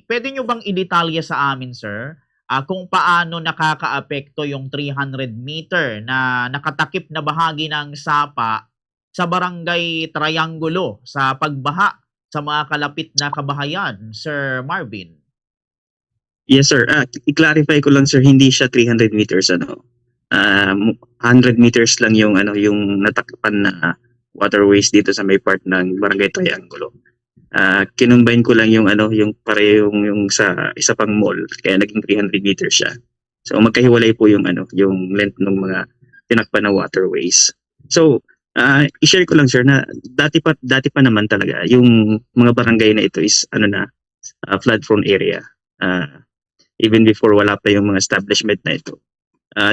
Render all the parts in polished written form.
pwede nyo bang idetalye sa amin, sir, kung paano nakakaapekto yung 300 meter na nakatakip na bahagi ng sapa sa barangay Triangulo sa pagbaha sa mga kalapit na kabahayan, Sir Marvin? Yes, sir. I-clarify ko lang, sir, hindi siya 300 meters, ano. 100 meters lang yung, ano, yung natakpan na waterways dito sa may part ng Barangay Triangulo. Kinumbine ko lang yung, ano, yung parehong yung sa isa pang mall, kaya naging 300 meters siya. So, magkahiwalay po yung, ano, yung length ng mga tinakpan na waterways. So, i-share ko lang, sir, na dati pa naman talaga yung mga barangay na ito is, ano na, flood prone area. Even before wala pa yung mga establishment na ito.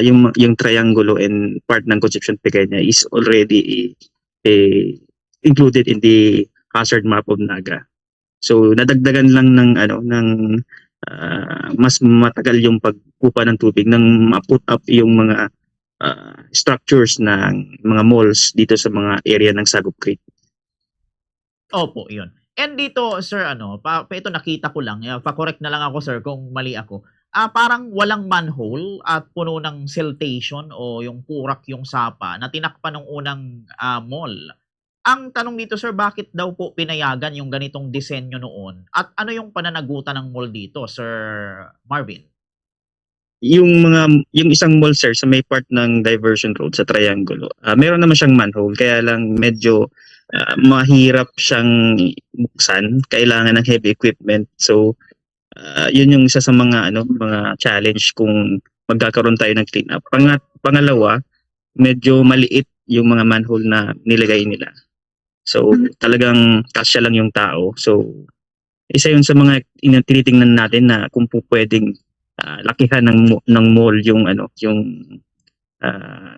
Yung Triangulo and part ng Concepcion Pequeña is already included in the hazard map of Naga. So nadagdagan lang ng mas matagal yung pagkupa ng tubig nang ma-put up yung mga structures ng mga malls dito sa mga area ng Sagup Creek. Opo, yun. And dito, sir, ito nakita ko lang, pa-correct na lang ako, sir, kung mali ako. Parang walang manhole at puno ng siltation o yung purak yung sapa na tinakpan ng unang mall. Ang tanong dito, sir, bakit daw po pinayagan yung ganitong disenyo noon? At ano yung pananagutan ng mall dito, Sir Marvin? Yung isang mall, sir, sa may part ng diversion road sa Triangulo, meron naman siyang manhole, kaya lang medyo mahirap siyang buksan, kailangan ng heavy equipment. So yun yung isa sa mga mga challenge kung magkakaroon tayo ng clean up. Pangalawa, medyo maliit yung mga manhole na nilagay nila. So talagang kasya lang yung tao. So isa yun sa mga tinitingnan natin na kung po pwedeng lakihan ng mall yung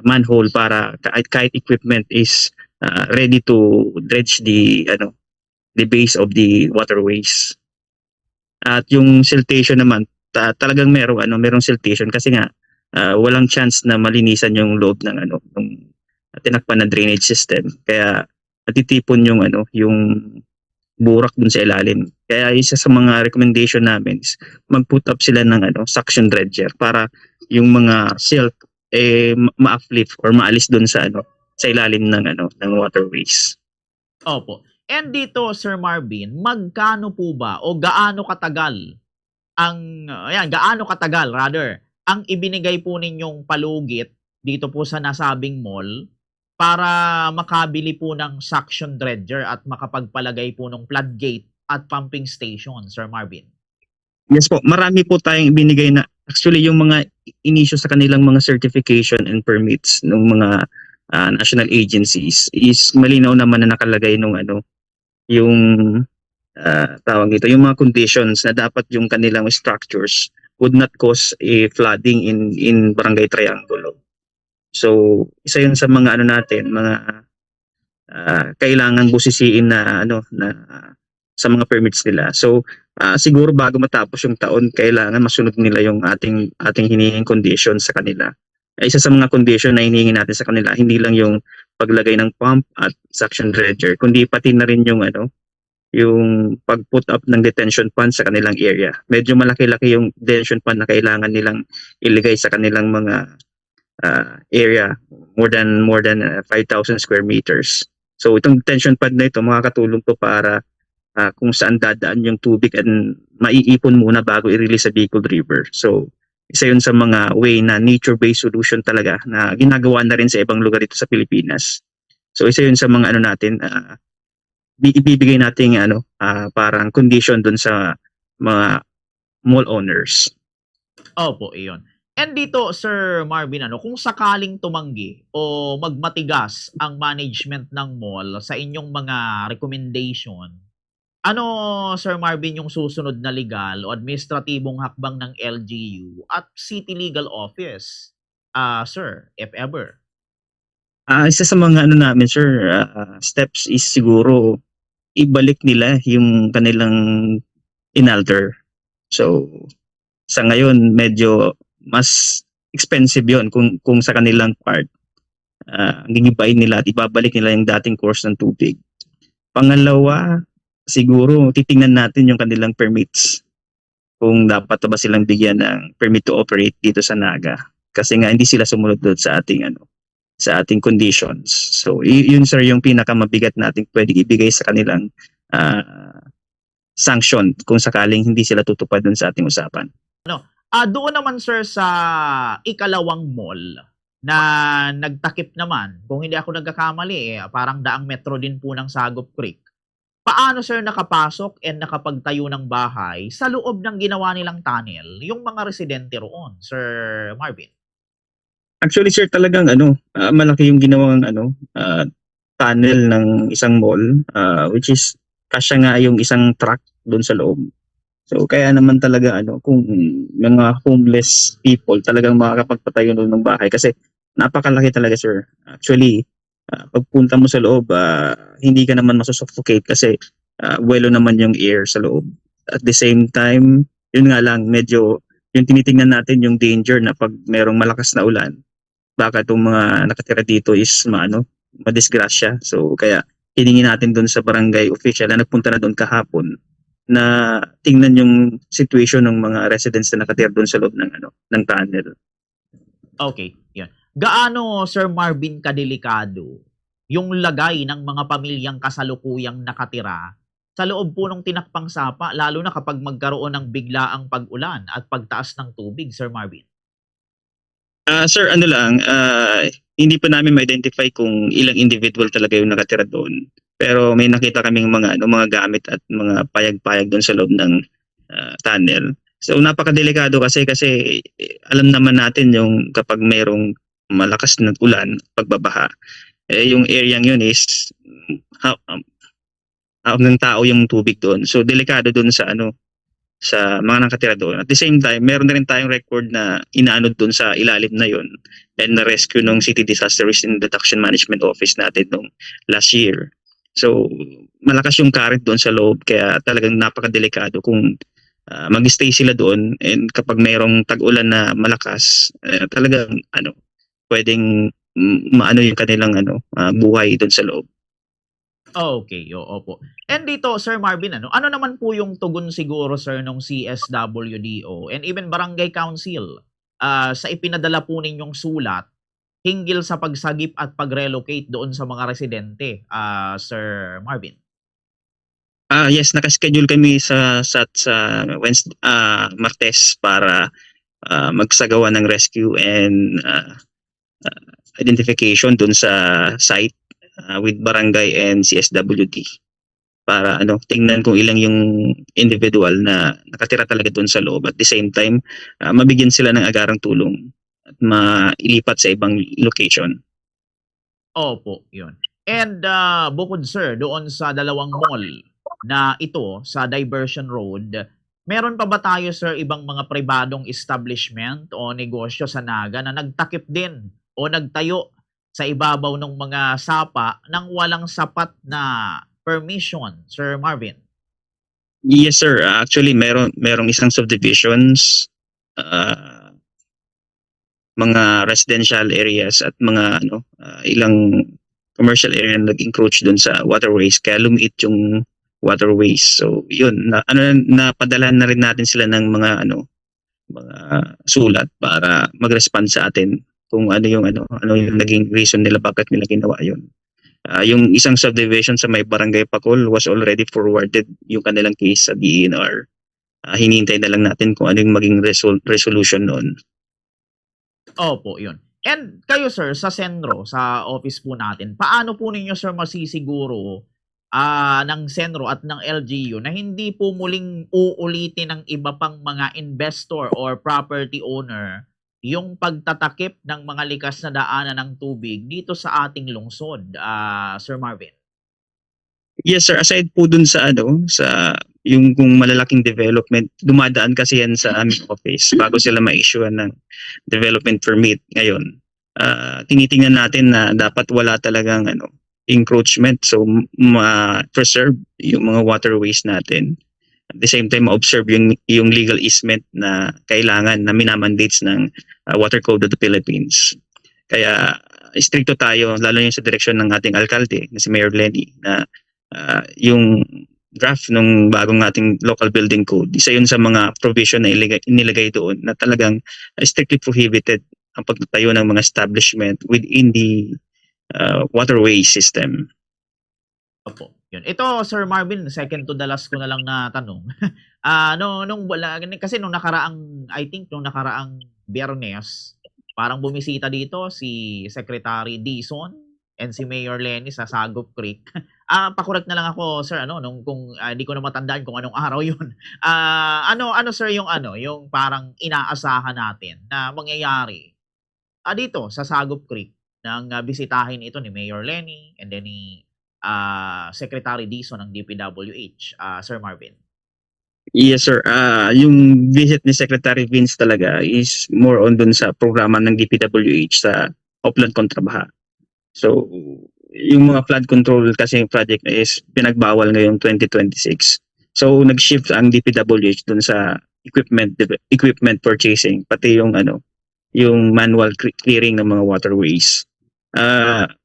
manhole para kahit equipment is ready to dredge the base of the waterways. At yung siltation naman, talagang merong siltation kasi nga walang chance na malinisan yung loob ng ng tinakpan na drainage system. Kaya natitipon yung burak dun sa ilalim. Kaya isa sa mga recommendation namin is mag-put up sila ng suction dredger para yung mga silt ma-uplift or maalis dun sa sa ilalim ng waterways. Opo. And dito, Sir Marvin, magkano po ba o gaano katagal ang ibinigay po ninyong palugit dito po sa nasabing mall para makabili po ng suction dredger at makapagpalagay po ng floodgate at pumping station, Sir Marvin? Yes po, marami po tayong ibinigay na actually yung mga inisyu sa kanilang mga certification and permits ng mga national agencies is malinaw naman na nakalagay nung yung tawag dito, yung mga conditions na dapat yung kanilang structures would not cause a flooding in Barangay Triangulo. So isa yun sa mga natin, mga kailangan busisiin na na sa mga permits nila. So siguro bago matapos yung taon, kailangan masunod nila yung ating hinihinging conditions sa kanila. Isa sa mga condition na hinihingi natin sa kanila, hindi lang yung paglagay ng pump at suction dredger, kundi pati na rin yung yung pag-put up ng detention pond sa kanilang area. Medyo malaki-laki yung detention pond na kailangan nilang ilagay sa kanilang mga area, more than 5,000 square meters. So itong detention pond na ito makakatulong to para kung saan dadaan yung tubig and maiipon muna bago i-release sa Bicol River. So isa yun sa mga way na nature-based solution talaga na ginagawa na rin sa ibang lugar dito sa Pilipinas. So isa yun sa mga natin, ibibigay natin parang condition dun sa mga mall owners. Opo, iyon. And dito, Sir Marvin, kung sakaling tumanggi o magmatigas ang management ng mall sa inyong mga recommendation, Sir Marvin, yung susunod na legal o administratibong hakbang ng LGU at City Legal Office, sir, if ever? Isa sa mga namin, sir, steps is siguro ibalik nila yung kanilang inalter. So sa ngayon medyo mas expensive yon kung sa kanilang part. Gigibayin nila at ibabalik nila yung dating course ng tubig. Pangalawa, siguro titingnan natin yung kanilang permits. kung dapat ba silang bigyan ng permit to operate dito sa Naga. Kasi nga hindi sila sumunod doon sa ating sa ating conditions. So yun sir yung pinakamabigat nating pwedeng ibigay sa kanilang sanction kung sakaling hindi sila tutupad doon sa ating usapan. Doon naman sir sa ikalawang mall na nagtakip naman, kung hindi ako nagkakamali, parang daang metro din po ng Sagop Creek. Paano sir nakapasok and nakapagtayo ng bahay sa loob ng ginawa nilang tunnel yung mga residente roon, Sir Marvin? Actually sir talagang malaki yung ginawang tunnel ng isang mall, which is kasya nga yung isang truck doon sa loob. So kaya naman talaga kung mga homeless people talagang makakapagpatayo doon ng bahay kasi napakalaki talaga sir. Actually pagpunta mo sa loob hindi ka naman masusuffocate kasi welo naman yung air sa loob. At the same time, yun nga lang medyo yung tinitingnan natin yung danger na pag merong malakas na ulan, baka itong mga nakatira dito is madisgrasya. So kaya hiningi natin doon sa barangay official na nagpunta na doon kahapon na tingnan yung situation ng mga residents na nakatira doon sa loob ng tunnel. Okay, yun. Gaano, Sir Marvin, kadelikado yung lagay ng mga pamilyang kasalukuyang nakatira sa loob po ng tinakpang sapa, lalo na kapag magkaroon ng biglaang pag-ulan at pagtaas ng tubig, Sir Marvin? Sir, hindi pa namin ma-identify kung ilang individual talaga yung nakatira doon. Pero may nakita kaming mga gamit at mga payag-payag doon sa loob ng tunnel. So napakadelikado kasi alam naman natin yung kapag mayroong malakas na ulan, pagbabaha, yung area yun is ng tao yung tubig doon. So delikado doon sa sa mga nakatira doon. At the same time, meron na rin tayong record na inaano doon sa ilalim na yon and na-rescue ng City Disaster Risk and Reduction Management Office natin nung last year. So malakas yung current doon sa loob kaya talagang napakadelikado kung mag-stay sila doon and kapag mayroong tag-ulan na malakas, talagang pwedeng maano yung kanilang buhay doon sa loob. Okay, oo po. And dito, Sir Marvin, ano naman po yung tugon siguro, sir, ng CSWDO and even Barangay Council sa ipinadala po ninyong sulat hinggil sa pagsagip at pag-relocate doon sa mga residente, Sir Marvin? Yes, naka-schedule kami sa Wednesday, Martes para magsagawa ng rescue and identification dun sa site with barangay and CSWD para tingnan kung ilang yung individual na nakatira talaga dun sa loob. At the same time, mabigyan sila ng agarang tulong at mailipat sa ibang location. Opo, yun. And bukod, sir, doon sa dalawang mall na ito sa Diversion Road, meron pa ba tayo, sir, ibang mga pribadong establishment o negosyo sa Naga na nagtakip din o nagtayo sa ibabaw ng mga sapa nang walang sapat na permission, Sir Marvin? Yes sir, actually merong isang subdivisions, mga residential areas at mga ilang commercial area na nag-encroach doon sa waterways kaya lumiit yung waterways. So yun, napadala na rin natin sila ng mga mga sulat para mag-respond sa atin kung ano yung naging reason nila bakit nila ginawa yun. Yung isang subdivision sa may Barangay Pacol was already forwarded yung kanilang case sa DENR. Hinihintay na lang natin kung ano yung maging resolution noon. Opo, yun. And kayo, sir, sa Senro, sa office po natin, paano po ninyo, sir, masisiguro ng Senro at ng LGU na hindi po muling uulitin ng iba pang mga investor or property owner yung pagtatakip ng mga likas na daanan ng tubig dito sa ating lungsod, Sir Marvin? Yes sir, aside po dun sa sa yung kung malalaking development, dumadaan kasi yan sa aming office bago sila ma-issue ng development permit ngayon. Tinitingnan natin na dapat wala talagang encroachment, so ma-preserve yung mga waterways natin. At the same time, ma-observe yung legal easement na kailangan na minamandates ng Water Code of the Philippines. Kaya stricto tayo, lalo yung sa direksyon ng ating alkalde na si Mayor Lenny, na yung draft nung bagong ating local building code. Isa yun sa mga provision na inilagay doon na talagang strictly prohibited ang pagtatayo ng mga establishment within the waterway system. Opo, yun. Ito, Sir Marvin, second to the last ko na lang na tanong. Nung wala, kasi nung nakaraang, I think, nung nakaraang Biyernes, parang bumisita dito si Secretary Dizon and si Mayor Lenny sa Sagop Creek. Pa-correct na lang ako, sir, kung hindi ko na matandaan kung anong araw yun. Sir, yung parang inaasahan natin na mangyayari dito sa Sagop Creek nang bisitahin ito ni Mayor Lenny and then ni Secretary Dizon ng DPWH, Sir Marvin. Yes, sir. Yung visit ni Secretary Vince talaga is more on dun sa programa ng DPWH sa Upland Kontrabaha. So, yung mga flood control kasi project is pinagbawal ngayong 2026. So, nag-shift ang DPWH dun sa equipment purchasing, pati yung yung manual clearing ng mga waterways.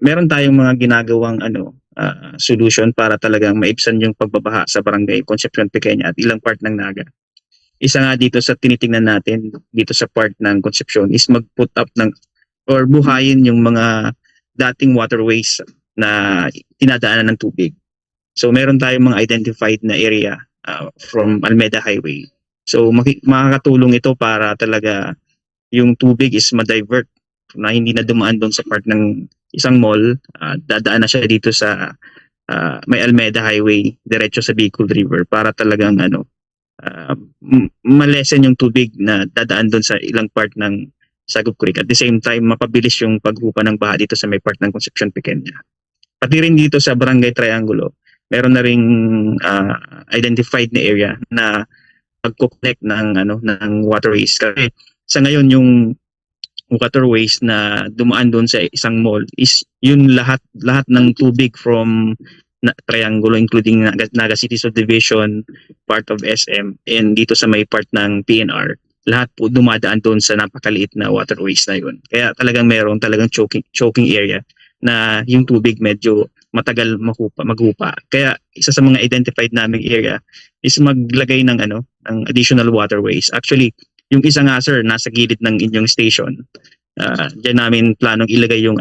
Meron tayong mga ginagawang solution para talagang maibsan yung pagbabaha sa barangay Concepcion Pequeña at ilang part ng Naga. Isa nga dito sa tinitingnan natin dito sa part ng Concepcion is mag-put up ng or buhayin yung mga dating waterways na tinadaanan ng tubig. So meron tayong mga identified na area from Almeda Highway. So makakatulong ito para talaga yung tubig is ma-divert na hindi na dumaan doon sa part ng isang mall, dadaan na siya dito sa may Almeda Highway diretso sa Bicol River para talagang malesen yung tubig na dadaan doon sa ilang part ng Sagop Creek. At the same time, mapabilis yung paghupa ng baha dito sa may part ng Concepcion Pequeña. Pati rin dito sa Barangay Triangulo, meron na ring identified na area na pagko-connect ng waterways. Kasi sa ngayon yung waterways na dumaan doon sa isang mall is yun lahat ng tubig from Triangulo including Naga City Subdivision, part of SM, and dito sa may part ng PNR, lahat po dumadaan doon sa napakaliit na waterways na yun. Kaya talagang meron talagang choking area na yung tubig medyo matagal maghupa. Kaya isa sa mga identified naming area is maglagay ng additional waterways. Actually, yung isa nga, sir, nasa gilid ng inyong station. Diyan namin planong ilagay yung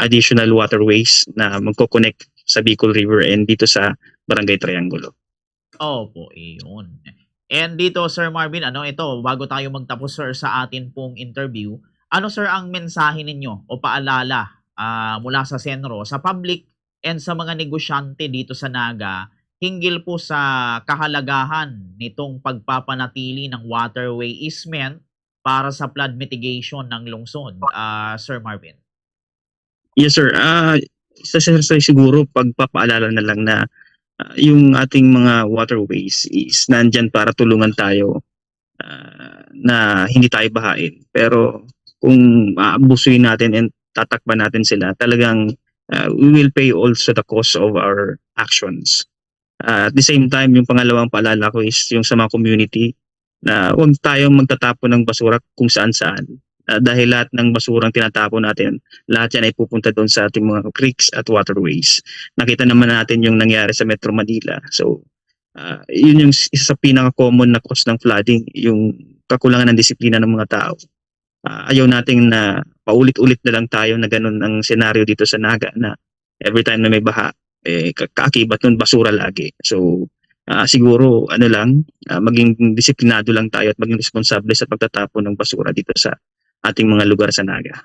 additional waterways na magko-connect sa Bicol River and dito sa Barangay Triangulo. Opo, iyon. And dito, Sir Marvin, ito, bago tayo magtapos, sir, sa atin pong interview, sir, ang mensahe ninyo o paalala mula sa Senro, sa public and sa mga negosyante dito sa Naga, hinggil po sa kahalagahan nitong pagpapanatili ng waterway easement para sa flood mitigation ng lungsod, Sir Marvin? Yes, sir. Siguro pagpapaalala na lang na yung ating mga waterways is nandyan para tulungan tayo na hindi tayo bahain. Pero kung aabusuin natin and tatakpan natin sila, talagang we will pay also the cost of our actions. At the same time, yung pangalawang paalala ko is yung sa mga community na huwag tayong magtatapon ng basura kung saan-saan. Dahil lahat ng basurang tinatapon natin, lahat yan ay pupunta doon sa ating mga creeks at waterways. Nakita naman natin yung nangyari sa Metro Manila. So, yun yung isa sa pinaka-common na cause ng flooding, yung kakulangan ng disiplina ng mga tao. Ayaw nating na paulit-ulit na lang tayo na ganun ang senaryo dito sa Naga na every time na may baha, kaakibat nun basura lagi. So, siguro maging disiplinado lang tayo at maging responsable sa pagtatapon ng basura dito sa ating mga lugar sa Naga.